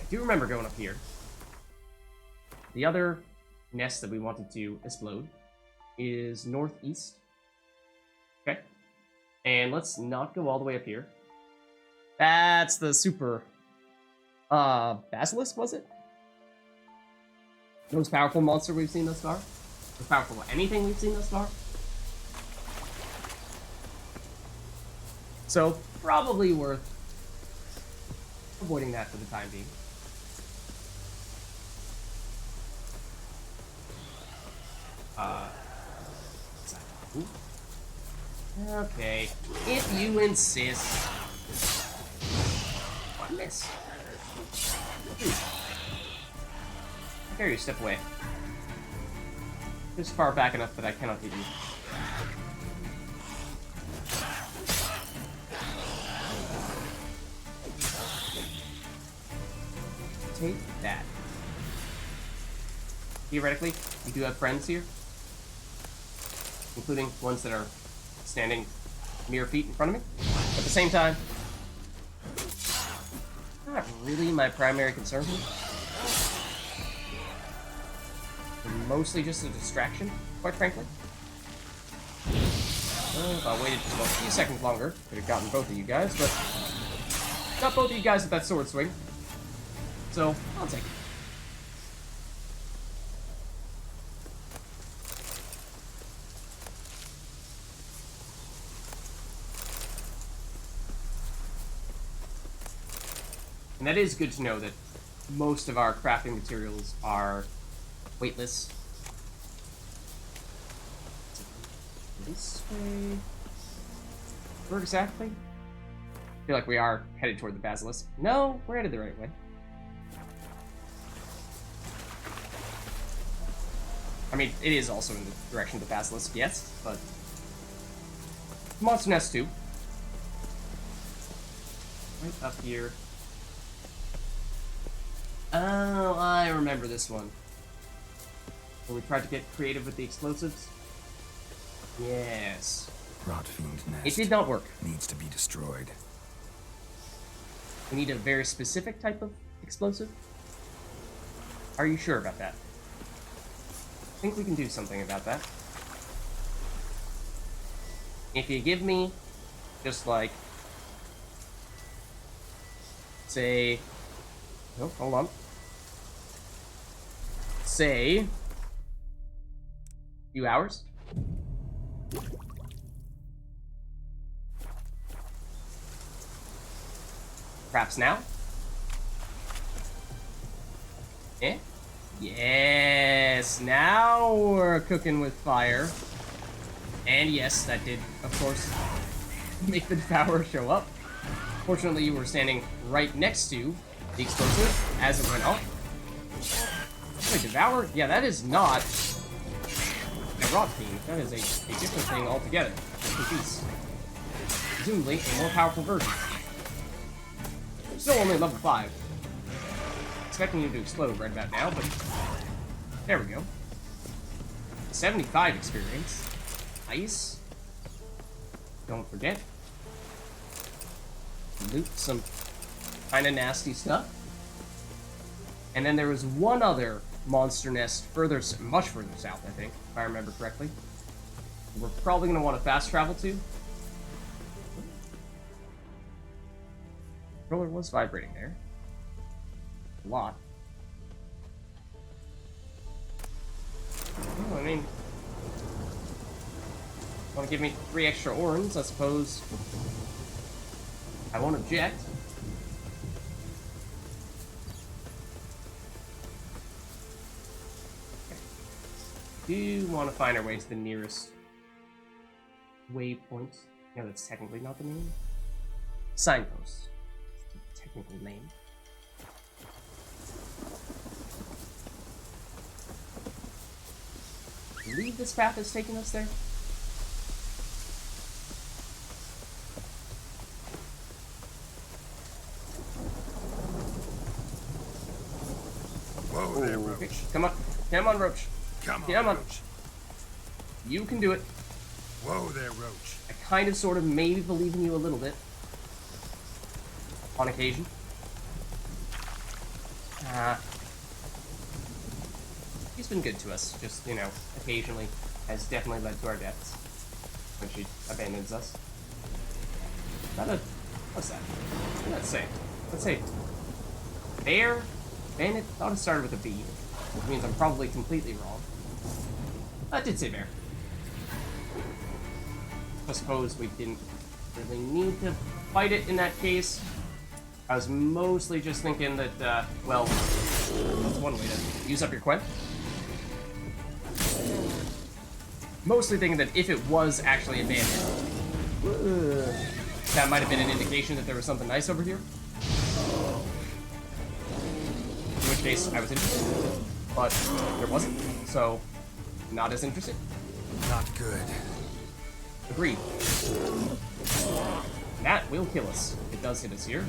do remember going up here. The other nest that we wanted to explode is northeast. Okay. And let's not go all the way up here. That's the super... Basilisk, was it? The most powerful monster we've seen thus far? Most powerful anything we've seen thus far? So, probably worth avoiding that for the time being. Okay, if you insist. What, miss? Dude. I dare you step away. Just far back enough that I cannot hit you. Take that. Theoretically, you do have friends here, including ones that are standing mere feet in front of me. At the same time, not really my primary concern here. They're mostly just a distraction, quite frankly. Well, if I waited just a few seconds longer, could have gotten both of you guys, but got both of you guys with that sword swing. So, I'll take it. And that is good to know that most of our crafting materials are weightless. This way? Where exactly? I feel like we are headed toward the basilisk. No, we're headed the right way. I mean, it is also in the direction of the basilisk, yes, but... Monster Nest 2. Right up here. Oh, I remember this one. Where we tried to get creative with the explosives. Yes. Rotfiend nest. It did not work. Needs to be destroyed. We need a very specific type of explosive. Are you sure about that? I think we can do something about that. If you give me just like, say, oh, hold on. Say, a few hours. Perhaps now? Eh? Yes, now we're cooking with fire. And yes, that did, of course, make the devourer show up. Fortunately, you were standing right next to the explosive as it went off. Wait, devourer? Yeah, that is not a rot fiend. That is a different thing altogether. Different piece. Presumably, a more powerful version. Still only level 5. Expecting you to explode right about now, but there we go. 75 experience. Nice. Don't forget. Loot some kind of nasty stuff. And then there was one other monster nest further, much further south, I think, if I remember correctly. We're probably going to want to fast travel to. Controller was vibrating there. A lot. Well, I mean, want to give me 3 extra orns, I suppose. I won't object. Okay. Do want to find our way to the nearest waypoint. No, that's technically not the name. Signpost. Technical name. I believe this path is taking us there. Whoa there, Roach. Okay. Come on. Come on, Roach. Come on, Come on. Roach. You can do it. Whoa there, Roach. I kind of, sort of, maybe believe in you a little bit. On occasion. She's been good to us, just, you know, occasionally has definitely led to our deaths when she abandons us. What's that? What did that say? Let's say bear? Bandit? Thought it started with a B, which means I'm probably completely wrong. That did say bear. I suppose we didn't really need to fight it in that case. I was mostly just thinking that, well, that's one way to use up your Quen. Mostly thinking that if it was actually a bandit, that might have been an indication that there was something nice over here. In which case, I was interested. But there wasn't, so not as interested. Not good. Agreed. That will kill us. It does hit us here.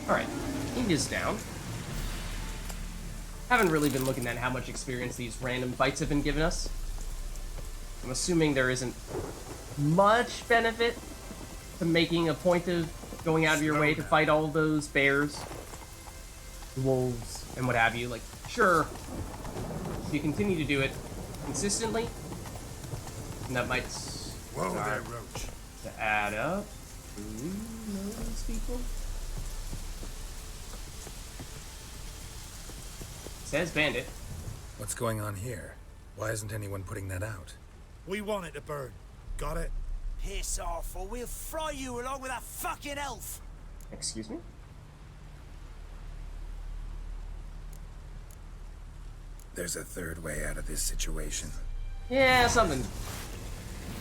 Alright, he is down. Haven't really been looking at how much experience these random fights have been giving us. I'm assuming there isn't much benefit to making a point of going out of your way to fight all those bears, wolves, and what have you. Like, sure, if you continue to do it consistently, and that might Whoa there, Roach. to add up. Do we know these people? Says Bandit. What's going on here? Why isn't anyone putting that out? We want it to burn. Got it? Piss off, or we'll fry you along with that fucking elf! Excuse me? There's a third way out of this situation. Yeah, something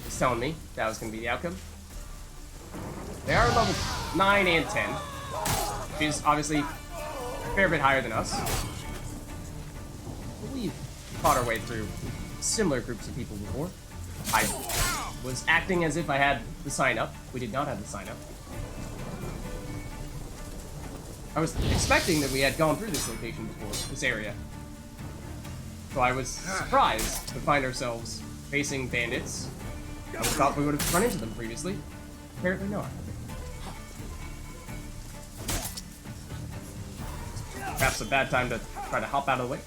is telling me that was going to be the outcome. They are level 9 and 10, which is obviously a fair bit higher than us. We've fought our way through similar groups of people before. I was acting as if I had the sign up. We did not have the sign up. I was expecting that we had gone through this location before, this area. So I was surprised to find ourselves facing bandits. I thought we would have run into them previously. Apparently not. Perhaps a bad time to try to hop out of the way.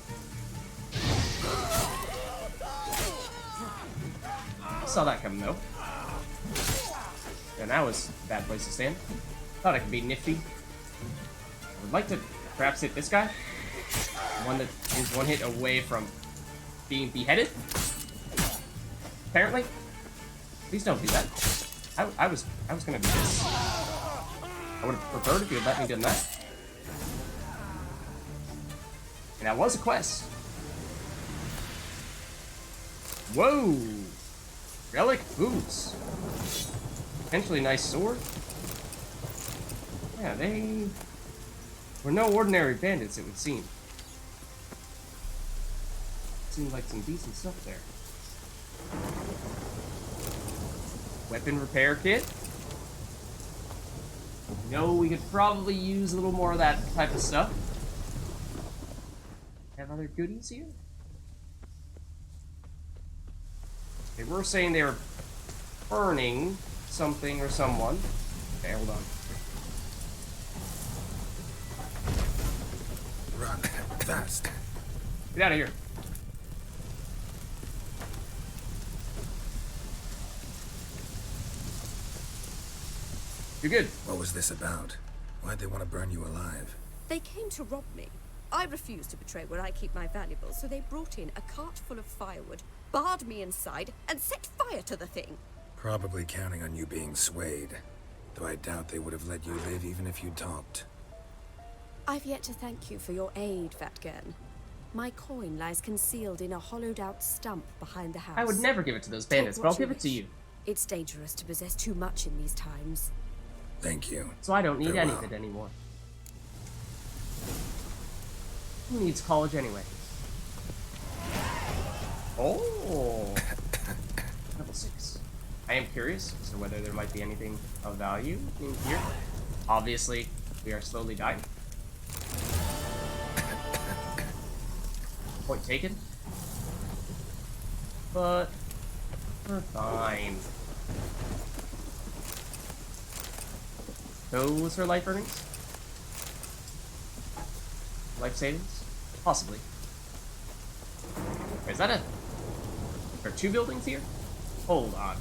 Saw that coming though. And that was a bad place to stand. Thought I could be nifty. I would like to perhaps hit this guy. One that is one hit away from being beheaded. Apparently. Please don't do that. I was gonna do this. I would have preferred if you had let me do that. And that was a quest. Whoa! Relic boots. Potentially nice sword. Yeah, they were no ordinary bandits, it would seem. Seems like some decent stuff there. Weapon repair kit. No, we could probably use a little more of that type of stuff. Have other goodies here? They were saying they were burning something or someone. Okay, hold on. Run fast. Get out of here. You're good. What was this about? Why'd they want to burn you alive? They came to rob me. I refused to betray where I keep my valuables, so they brought in a cart full of firewood, barred me inside, and set fire to the thing. Probably counting on you being swayed. Though I doubt they would have let you live even if you talked. I've yet to thank you for your aid, Vatgern. My coin lies concealed in a hollowed-out stump behind the house. I would never give it to those bandits, but I'll give it to you. It's dangerous to possess too much in these times. Thank you. So I don't need any of Farewell. it anymore. Who needs college anyway? Oh! Level 6. I am curious as to whether there might be anything of value in here. Obviously, we are slowly dying. Point taken. But we're fine. Those are life earnings? Life savings? Possibly. Wait, is that a... There are 2 buildings here? Hold on.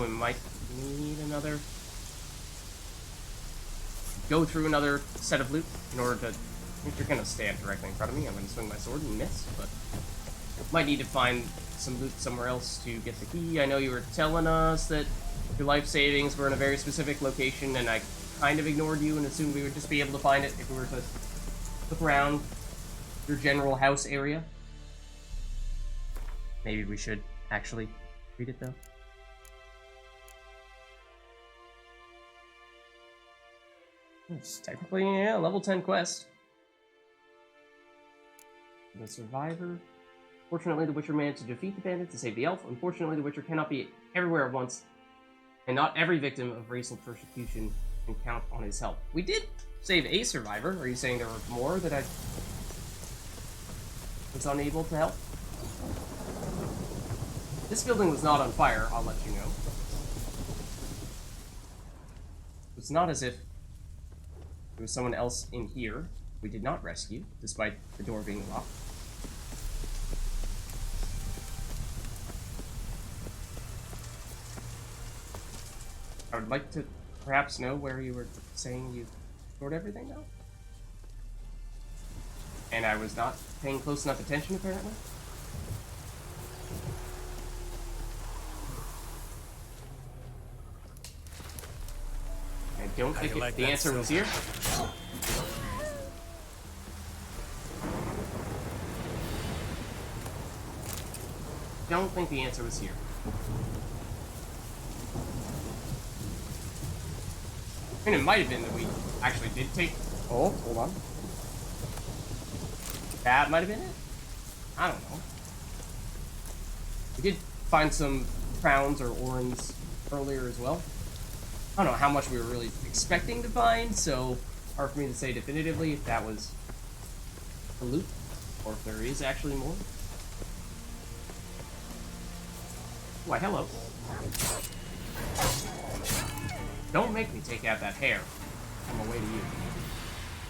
We might need another... Go through another set of loot in order to... I think you're gonna stand directly in front of me. I'm gonna swing my sword and miss, but... Might need to find some loot somewhere else to get the key. I know you were telling us that your life savings were in a very specific location, and I kind of ignored you and assumed we would just be able to find it if we were to look around your general house area. Maybe we should actually read it, though. It's technically, yeah, level 10 quest. The Survivor. Fortunately, the Witcher managed to defeat the bandit to save the elf. Unfortunately, the Witcher cannot be everywhere at once, and not every victim of racial persecution can count on his help. We did save a survivor. Are you saying there were more that I was unable to help? This building was not on fire, I'll let you know. It's not as if there was someone else in here we did not rescue, despite the door being locked. I would like to perhaps know where you were saying you stored everything now? And I was not paying close enough attention, apparently? I don't think the answer was here. Don't think the answer was here. I mean, it might have been that we actually did take... Oh, hold on. That might have been it? I don't know. We did find some crowns or orens earlier as well. I don't know how much we were really expecting to find, so hard for me to say definitively if that was the loot, or if there is actually more. Why, hello. Don't make me take out that hair on the way to you.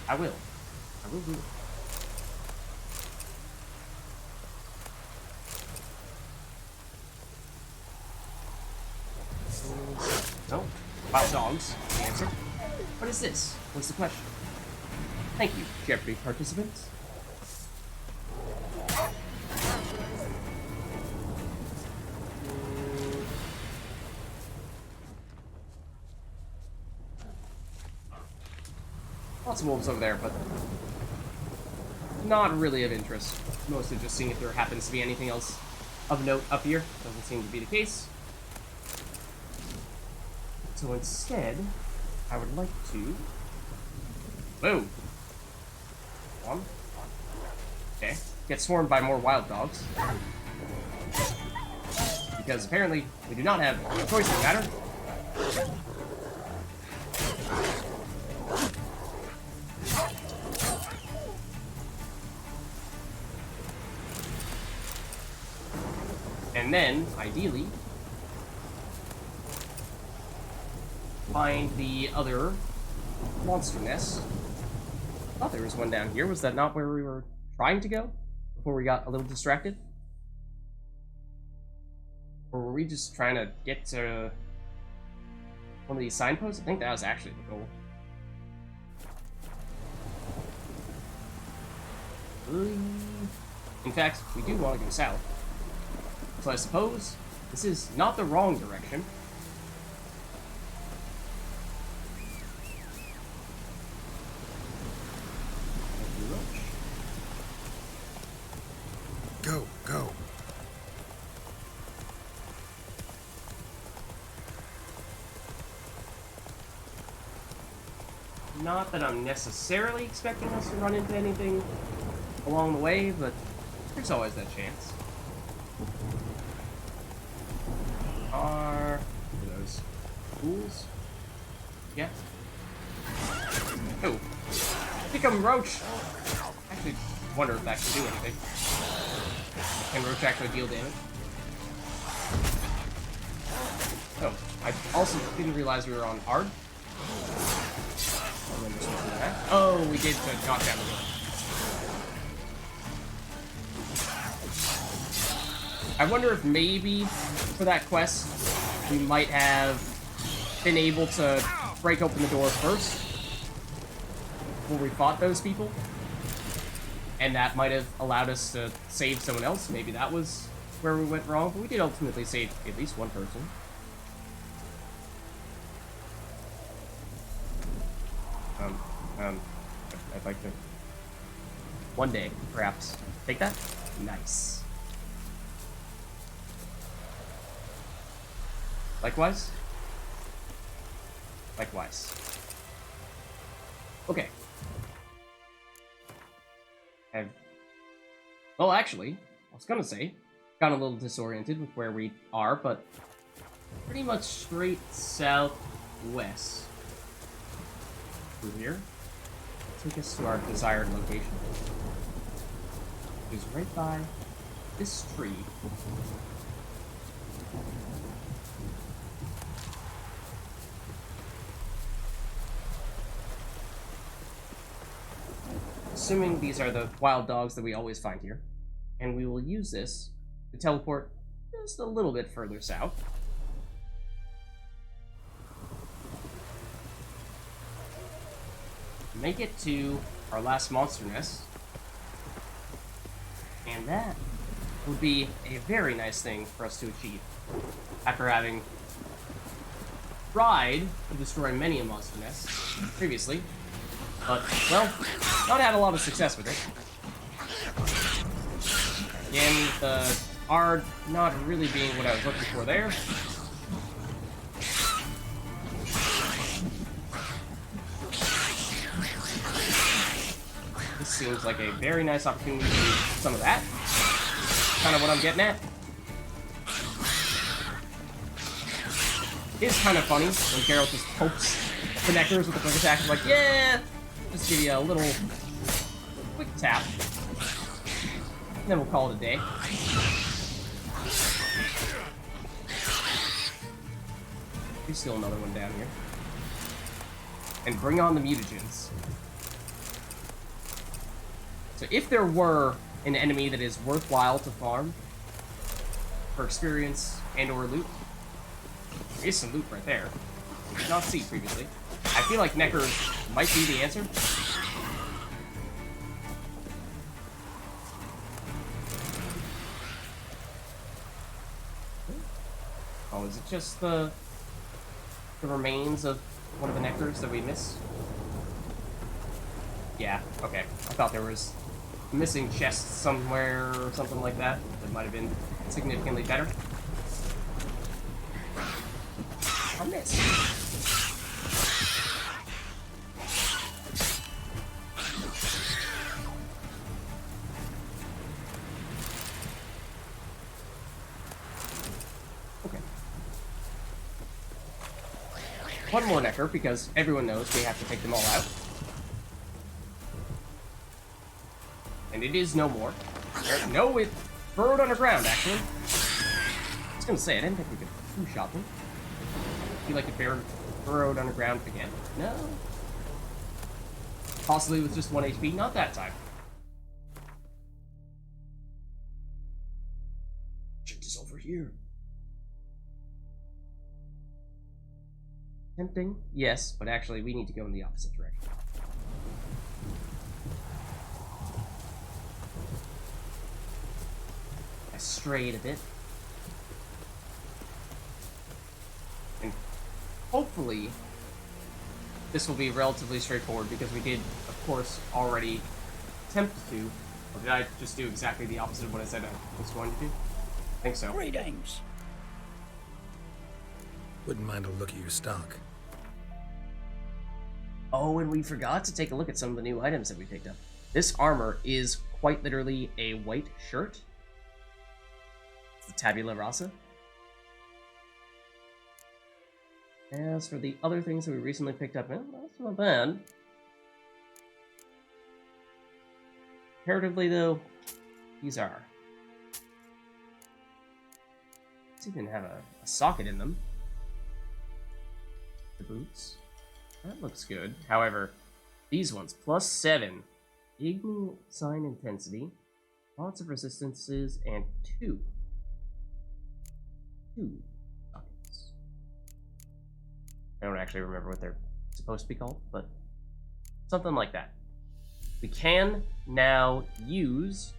I will. I will do it. No. About dogs. The answer. What is this? What's the question? Thank you, Jeopardy participants. Lots of wolves over there, but not really of interest. Mostly just seeing if there happens to be anything else of note up here. Doesn't seem to be the case. So instead, I would like to... Whoa! One. Okay. Get swarmed by more wild dogs. Because apparently, we do not have a choice in the matter. And then, ideally, find the other monster nest. I thought there was one down here. Was that not where we were trying to go before we got a little distracted? Or were we just trying to get to one of these signposts? I think that was actually the goal. In fact, we do want to go south. So I suppose this is not the wrong direction. Go, go. Not that I'm necessarily expecting us to run into anything along the way, but there's always that chance. Are those fools? Yeah. Oh. Pick him, Roach! Actually, wonder if that can do anything. Can Roach actually deal damage? Oh, I also didn't realize we were on hard. Oh, we did to knock down the door. I wonder if maybe for that quest we might have been able to break open the door first before we fought those people, and that might have allowed us to save someone else. Maybe that was where we went wrong, but we did ultimately save at least one person. I'd like to one day, perhaps, take that. Nice. Likewise. Likewise. Okay. Well, actually, I was gonna say, got a little disoriented with where we are, but pretty much straight southwest. Through here. Take us to our desired location. Which is right by this tree. Assuming these are the wild dogs that we always find here. And we will use this to teleport just a little bit further south. Make it to our last monster nest. And that would be a very nice thing for us to achieve. After having tried to destroy many a monster nest previously. But, well, not had a lot of success with it. Again, the hard not really being what I was looking for there. This seems like a very nice opportunity to do some of that. Kind of what I'm getting at. It is kind of funny when Geralt just pokes the connectors with the quick attack. Like, yeah! Just give you a little quick tap. And then we'll call it a day. There's still another one down here. And bring on the mutagens. So if there were an enemy that is worthwhile to farm for experience and or loot, there is some loot right there. We did not see previously. I feel like Neckers might be the answer. Oh, is it just the remains of one of the Neckers that we missed? Yeah, okay. I thought there was a missing chest somewhere or something like that. That might have been significantly better. I missed. One more Necker, because everyone knows we have to take them all out. And it is no more. No, it burrowed underground, actually. I was gonna say, I didn't think we could two-shot them. I feel like it burrowed underground again. No. Possibly with just 1 HP, not that time. Shit is over here. Tempting? Yes, but actually we need to go in the opposite direction. I strayed a bit. And hopefully this will be relatively straightforward because we did, of course, already attempt to. Or did I just do exactly the opposite of what I said I was going to do? I think so. Greetings. Wouldn't mind a look at your stock. Oh, and we forgot to take a look at some of the new items that we picked up. This armor is quite literally a white shirt. It's the Tabula Rasa. As for the other things that we recently picked up, that's not bad. Comparatively, though, these are. These even have a socket in them. The boots. That looks good. However, these ones, +7. Igni sign intensity. Lots of resistances, and 2. 2 sockets. I don't actually remember what they're supposed to be called, but something like that. We can now use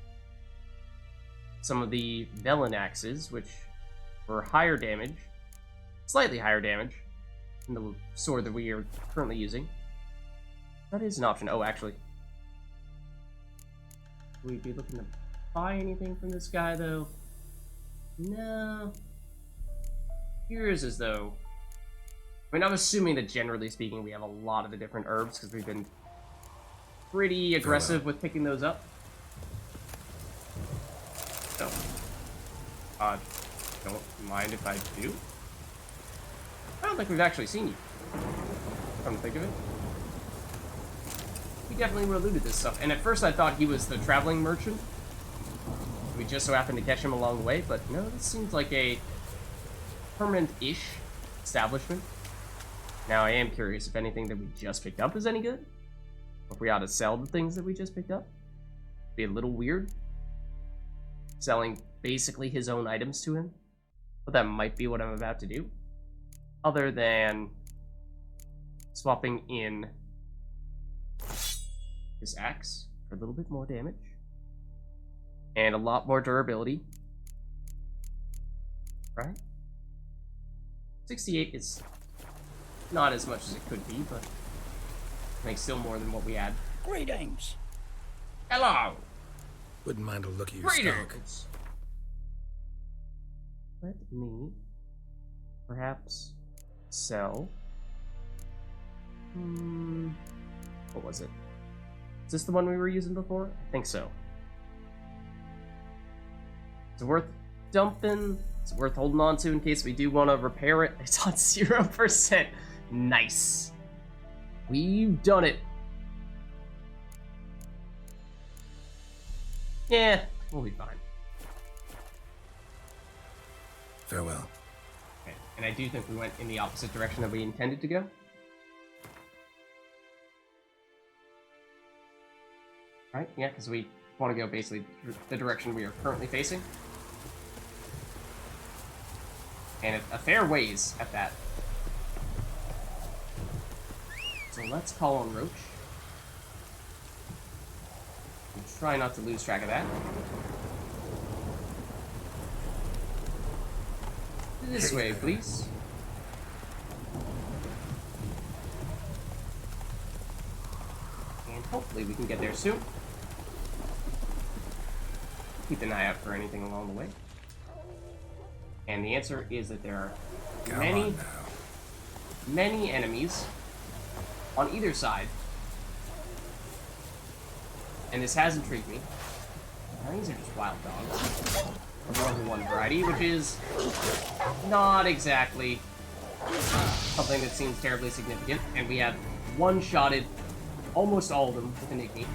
some of the Velen axes, which were higher damage, slightly higher damage than the sword that we are currently using. That is an option. Oh, actually, we'd be looking to buy anything from this guy, though. No. Appears as though, I mean, I'm assuming that generally speaking, we have a lot of the different herbs because we've been pretty aggressive with picking those up. So, don't mind if I do. I don't think we've actually seen you. Come to think of it. We definitely were alluded to this stuff. And at first I thought he was the traveling merchant. We just so happened to catch him along the way, but no, this seems like a permanent-ish establishment. Now I am curious if anything that we just picked up is any good. Or if we ought to sell the things that we just picked up. Be a little weird. Selling basically his own items to him. But that might be what I'm about to do. Other than swapping in his axe for a little bit more damage. And a lot more durability. Right? 68 is not as much as it could be, but makes still more than what we had. Greetings. Hello! Wouldn't mind a look at your stock. Greetings! Let me perhaps sell. What was it? Is this the one we were using before? I think so. It's worth dumping. It's worth holding on to in case we do want to repair it. It's on 0%. Nice. We've done it. Yeah, we'll be fine. Farewell. Okay, and I do think we went in the opposite direction that we intended to go. Right, yeah, because we want to go basically the direction we are currently facing. And a fair ways at that. So let's call on Roach. And try not to lose track of that. This way, please. And hopefully we can get there soon. Keep an eye out for anything along the way. And the answer is that there are many enemies on either side. And this has intrigued me. Now, these are just wild dogs of the level 1 variety, which is not exactly something that seems terribly significant. And we have one-shotted almost all of them with an Igni.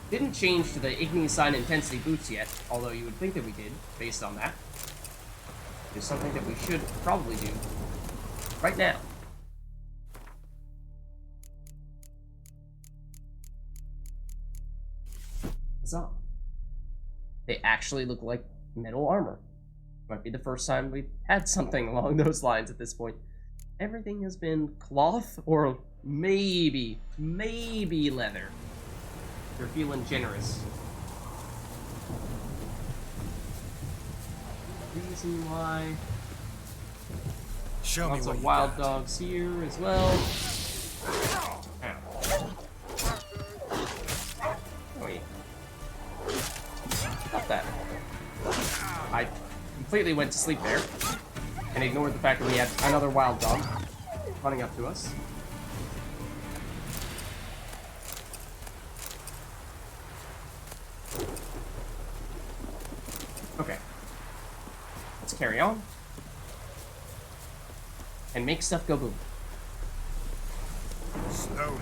Didn't change to the Igni sign intensity boots yet, although you would think that we did, based on that. It's something that we should probably do right now. Huzzah. They actually look like metal armor. Might be the first time we've had something along those lines at this point. Everything has been cloth or maybe leather. They're feeling generous. Reason why. Show me Lots what of you wild got. dogs here as well. Ow. Wait. Stop that. I completely went to sleep there and ignored the fact that we had another wild dog running up to us. Okay. Let's carry on. and make stuff go boom. Slow now.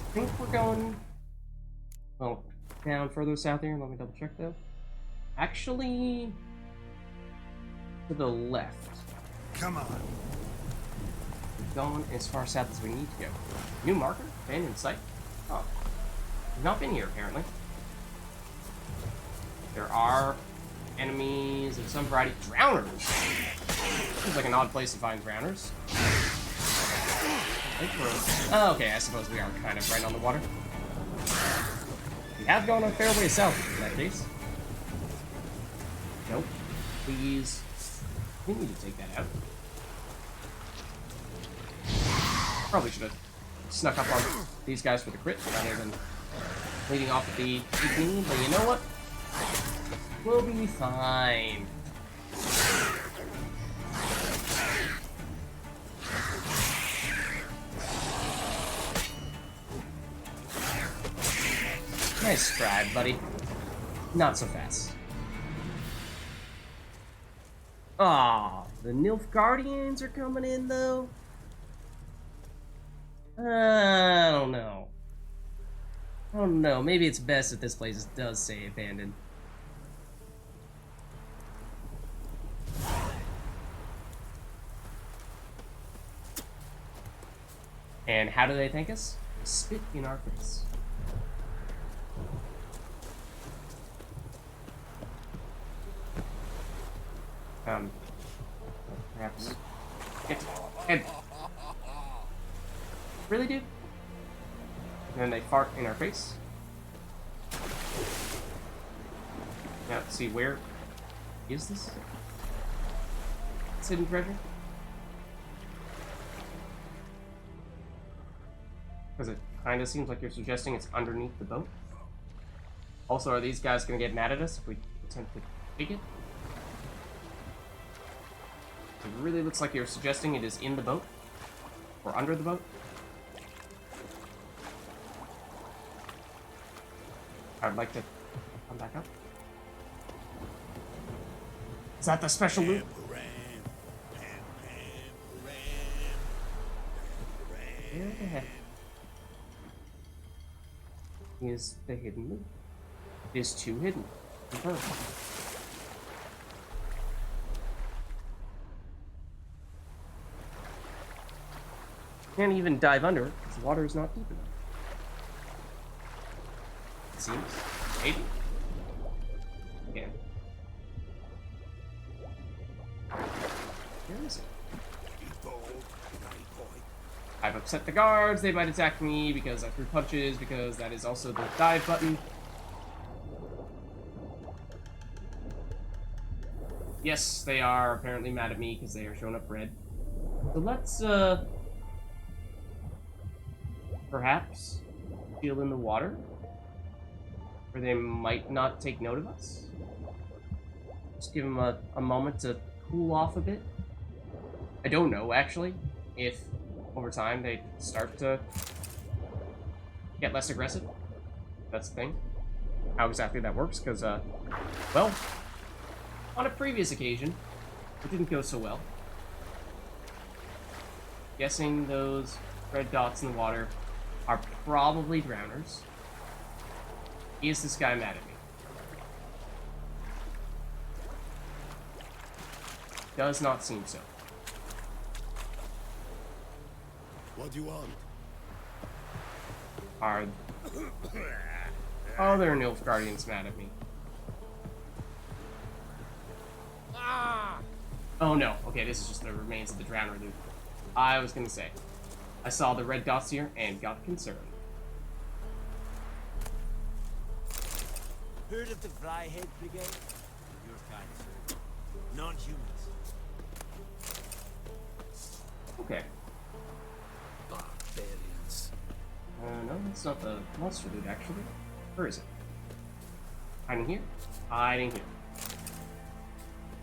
I think we're going, well, down further south here. Let me double check though. Actually, to the left. Come on. We're going as far south as we need to go. New marker? Band in sight? Oh. We've not been here, apparently. There are enemies of some variety. Drowners! Seems like an odd place to find drowners. I think we're... Oh, okay, I suppose we are kind of right on the water. We have gone a fair way south, in that case. Nope. Please. We need to take that out. Probably should have snuck up on these guys for the crit rather than leading off with the beginning, but you know what? We'll be fine. Nice try, buddy. Not so fast. Aw, the Nilfgaardians are coming in, though? I don't know. I don't know. Maybe it's best if this place does say abandoned. And how do they thank us? Spit in our face. Perhaps. Head. Really, dude? And then they fart in our face. Now, let's see, where is this? Hidden treasure? Because it kind of seems like you're suggesting it's underneath the boat. Also, are these guys going to get mad at us if we attempt to take it? It really looks like you're suggesting it is in the boat. Or under the boat. I'd like to come back up. Is that the special loot? Where the heck is the hidden loot? It is too hidden. Confirmed. Can't even dive under it because the water is not deep enough. It seems. Maybe. Again. Where is it? I've upset the guards, they might attack me because I threw punches, because that is also the dive button. Yes, they are apparently mad at me because they are showing up red. So let's, perhaps feel in the water, where they might not take note of us. Just give them a moment to cool off a bit. I don't know, actually, if over time they start to get less aggressive. That's the thing. How exactly that works, because, well, on a previous occasion, it didn't go so well. Guessing those red dots in the water are probably drowners. Is this guy mad at me? Does not seem so. What do you want? Are other Nilfgaardians mad at me? Oh no, okay, this is just the remains of the drowner loot. I was gonna say, I saw the red dots here and got concerned. Heard of the Flyhead Brigade? Your kind, sir. Non-humans. Okay. Barbarians. No, that's not the monster loot, actually. Where is it? Hiding here? Hiding here.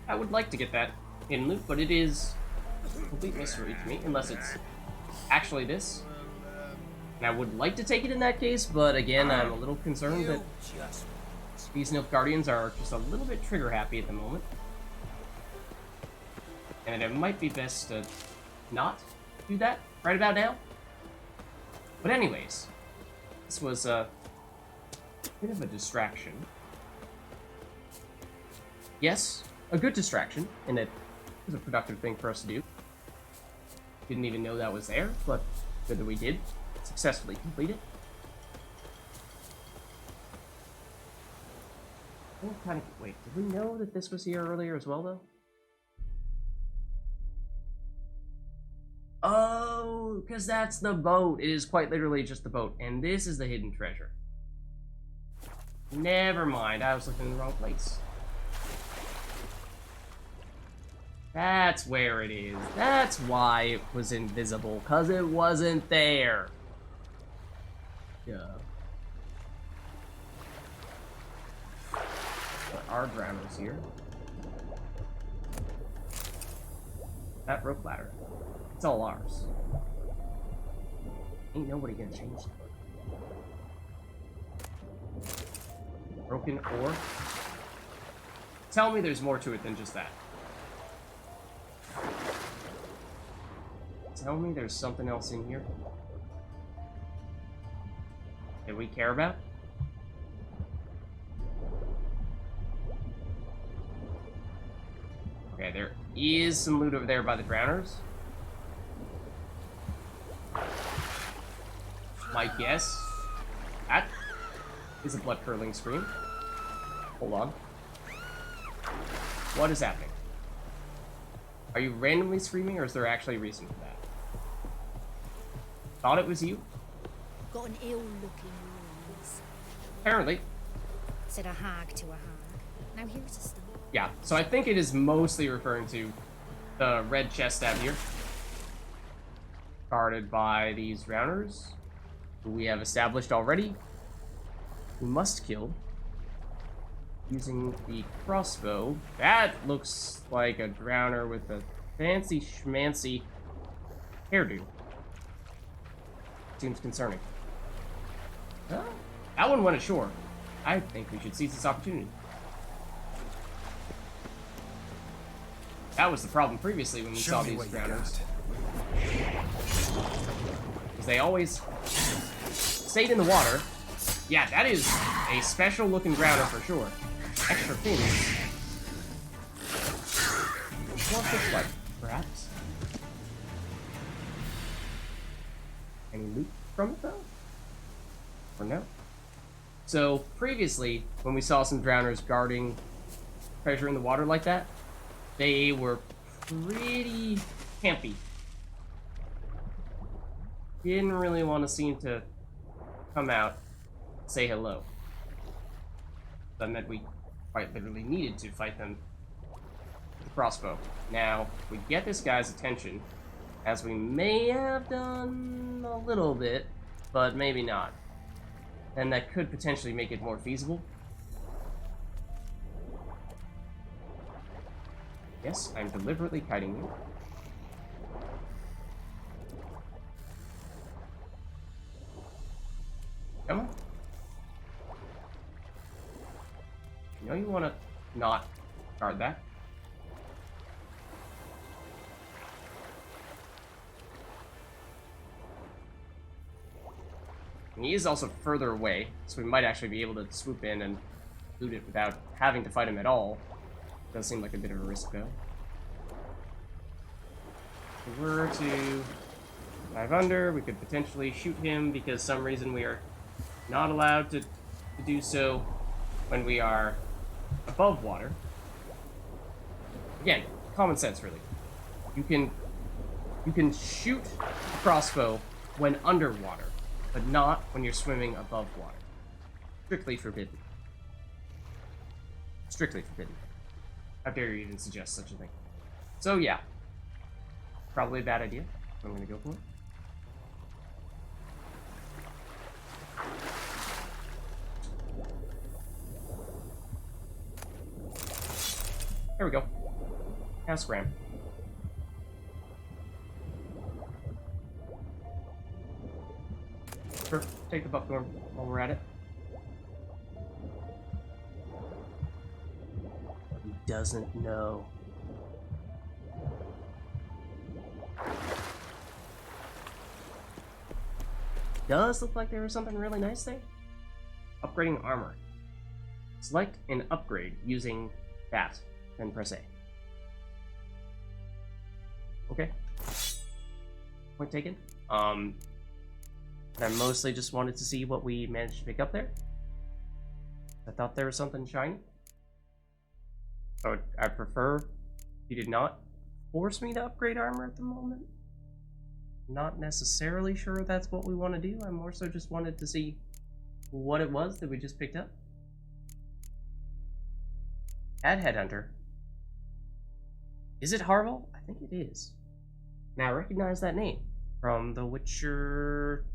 I would like to get that hidden loot, but it is a complete mystery to me, unless it's actually this. And I would like to take it in that case, but again, I'm a little concerned that these Nilfgaardians are just a little bit trigger happy at the moment. And it might be best to not do that right about now. But anyways, this was a bit of a distraction. Yes, a good distraction, in that it was a productive thing for us to do. Didn't even know that was there, but good that we did successfully complete it. Wait, did we know that this was here earlier as well, though? Oh, because that's the boat. It is quite literally just the boat, and this is the hidden treasure. Never mind, I was looking in the wrong place. That's where it is. That's why it was invisible, because it wasn't there. Yeah. There are drowners here. That rope ladder. It's all ours. Ain't nobody gonna change that. Broken ore? Tell me there's more to it than just that. Tell me there's something else in here that we care about? Okay, there is some loot over there by the drowners. My guess, that is a blood-curdling scream. Hold on. What is happening? Are you randomly screaming, or is there actually a reason for that? Thought it was you? Got an ill-looking noise. Apparently. Said a hag to a hag. Now here's a stone. Yeah, so I think it is mostly referring to the red chest out here. Guarded by these drowners, who we have established already. We must kill. Using the crossbow. That looks like a drowner with a fancy schmancy hairdo. Seems concerning. Oh, that one went ashore. I think we should seize this opportunity. That was the problem previously when we saw these drowners. Because they always stayed in the water. Yeah, that is a special looking drowner for sure. Extra fins. What looks like, perhaps? Any loot from it, though? Or no? So, previously, when we saw some drowners guarding treasure in the water like that, they were pretty campy. Didn't really want to seem to come out, say hello. That meant we quite literally needed to fight them with the crossbow. Now, if we get this guy's attention, as we may have done a little bit, but maybe not, then that could potentially make it more feasible. Yes, I'm deliberately kiting you. Come on. You know you want to not guard that. And he is also further away, so we might actually be able to swoop in and loot it without having to fight him at all. Does seem like a bit of a risk, though. If we were to dive under, we could potentially shoot him because some reason we are not allowed to do so when we are above water. Again, common sense, really. You can shoot a crossbow when underwater, but not when you're swimming above water. Strictly forbidden. Strictly forbidden. How dare you even suggest such a thing? So yeah, probably a bad idea. I'm gonna go for it. There we go. Now scram. Sure, take the buckthorn while we're at it. He doesn't know. does look like there was something really nice there. Upgrading armor. Select an upgrade using that, then press A. Okay. Point taken. I mostly just wanted to see what we managed to pick up there. I thought there was something shiny. So I prefer you did not force me to upgrade armor at the moment. Not necessarily sure that's what we want to do. I more so just wanted to see what it was that we just picked up. Add Headhunter. Is it Harval? I think it is. Now I recognize that name from The Witcher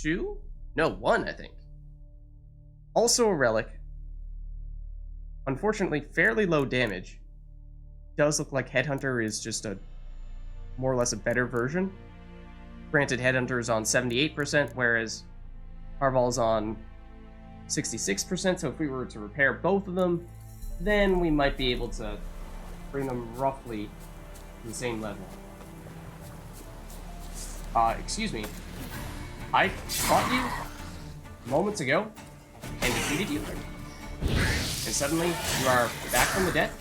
2? No, 1, I think. Also a relic. Unfortunately, fairly low damage. Does look like Headhunter is just a more or less a better version. Granted, Headhunter is on 78%, whereas Harval is on 66%, so if we were to repair both of them, then we might be able to bring them roughly to the same level. Excuse me. I fought you moments ago and defeated you, and suddenly you are back from the dead?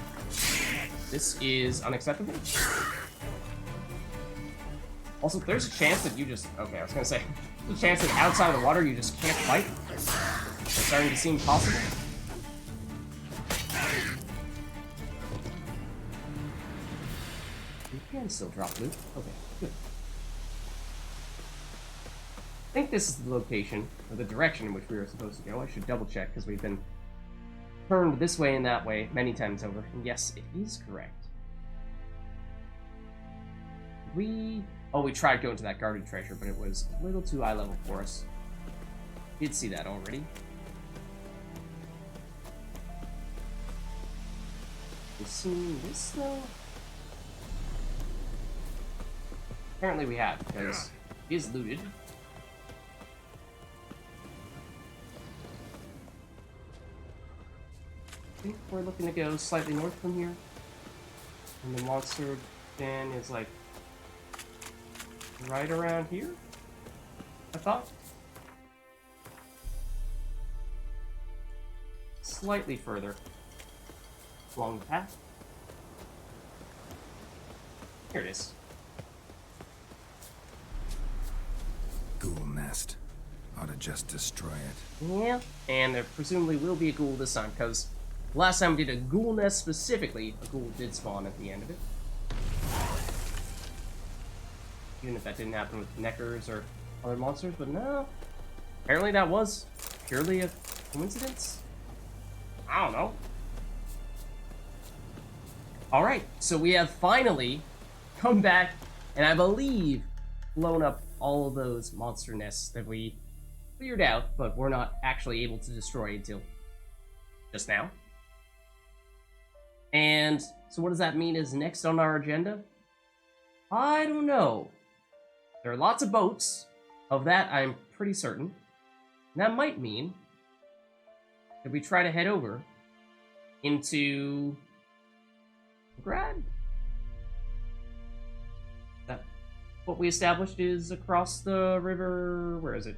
This is unacceptable. Also, there's a chance that you just... Okay, I was gonna say, there's a chance that outside of the water you just can't fight. It's starting to seem possible. You can still drop loot. Okay, good. I think this is the location, or the direction in which we were supposed to go. I should double check, because we've been turned this way and that way many times over. And yes, it is correct. We tried going to that guarded treasure, but it was a little too high level for us. Did see that already. We've seen this, though? Apparently we have, because it is looted. I think we're looking to go slightly north from here. And the monster den is like right around here, I thought. Slightly further along the path. Here it is. Ghoul nest. Ought to just destroy it. Yeah, and there presumably will be a ghoul this time, because last time we did a ghoul nest specifically, a ghoul did spawn at the end of it. Even if that didn't happen with Neckers or other monsters, but no. Apparently that was purely a coincidence? I don't know. Alright, so we have finally come back, and I believe blown up all of those monster nests that we cleared out, but we're not actually able to destroy until just now. And so what does that mean is next on our agenda? I don't know. There are lots of boats. Of that, I'm pretty certain. And that might mean that we try to head over into Grad. That what we established is across the river. Where is it?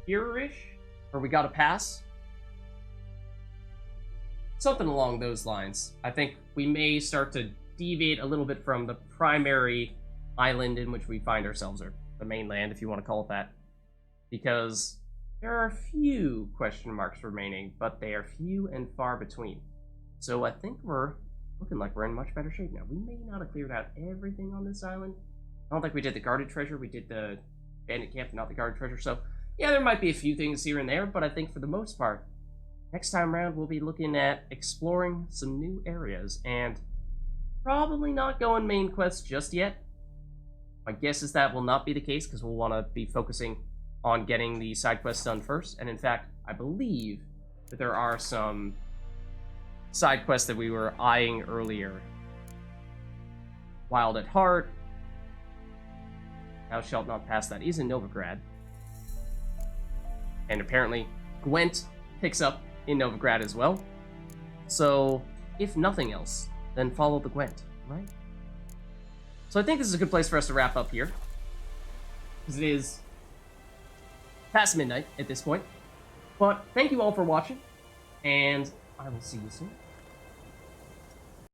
Here-ish? Or we got to pass? Something along those lines. I think we may start to deviate a little bit from the primary island in which we find ourselves, or the mainland, if you want to call it that. Because there are a few question marks remaining, but they are few and far between. So I think we're looking like we're in much better shape now. We may not have cleared out everything on this island. I don't think we did the guarded treasure. We did the bandit camp, not the guarded treasure. So yeah, there might be a few things here and there, but I think for the most part, next time around we'll be looking at exploring some new areas and probably not going main quest just yet. My guess is that will not be the case because we'll want to be focusing on getting the side quests done first. And in fact, I believe that there are some side quests that we were eyeing earlier. Wild at Heart. Thou shalt not pass that. He's in Novigrad. And apparently Gwent picks up in Novigrad as well. So, if nothing else, then follow the Gwent, right? So I think this is a good place for us to wrap up here. Because it is past midnight at this point. But thank you all for watching, and I will see you soon.